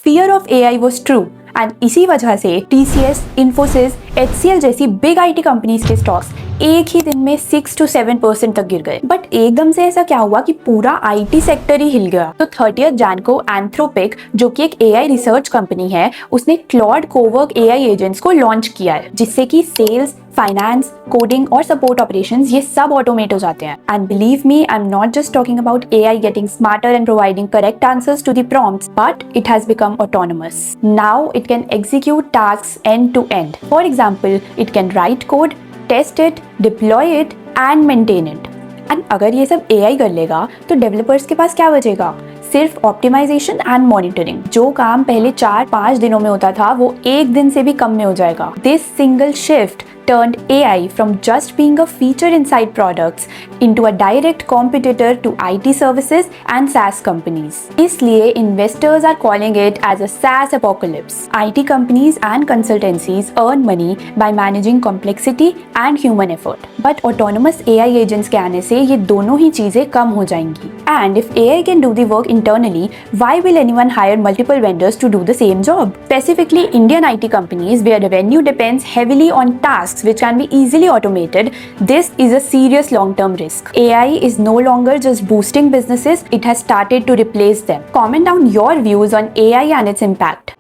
fear of AI was true and इसी वजह से TCS, Infosys, HCL जैसी बिग IT कंपनीज के स्टॉक्स एक ही दिन में 6 to 7% तक गिर गए। बट एकदम से ऐसा क्या हुआ कि पूरा IT सेक्टर ही हिल गया? तो 30 जैन को एंथ्रोपिक, जो कि एक AI रिसर्च कंपनी है, उसने क्लॉड कोवर्क AI एजेंट्स को लॉन्च किया है, जिससे कि सेल्स, फाइनेंस, कोडिंग और सपोर्ट ऑपरेशंस ये सब ऑटोमेट हो जाते हैं। And believe me, I am not just talking about AI getting smarter and providing correct answers to the prompts, but it has become autonomous. Now it can execute tasks end to end. For example, it can write code, test it, deploy it and maintain it. And अगर ये सब AI कर लेगा तो developers के पास क्या बचेगा? सिर्फ ऑप्टिमाइजेशन एंड मॉनिटरिंग। जो काम पहले 4-5 दिनों में होता था वो एक दिन से भी कम में हो जाएगा। This single shift turned AI from just being a feature inside products into a direct competitor to IT services and SaaS companies. इसलिए investors are calling it as a SaaS apocalypse. IT companies and consultancies earn money by managing complexity and human effort. But autonomous AI agents के आने से ये दोनों ही चीजें कम हो जाएंगी. And if AI can do the work internally, why will anyone hire multiple vendors to do the same job? Specifically, Indian IT companies where revenue depends heavily on tasks which can be easily automated, this is a serious long-term risk. AI is no longer just boosting businesses, it has started to replace them. Comment down your views on AI and its impact.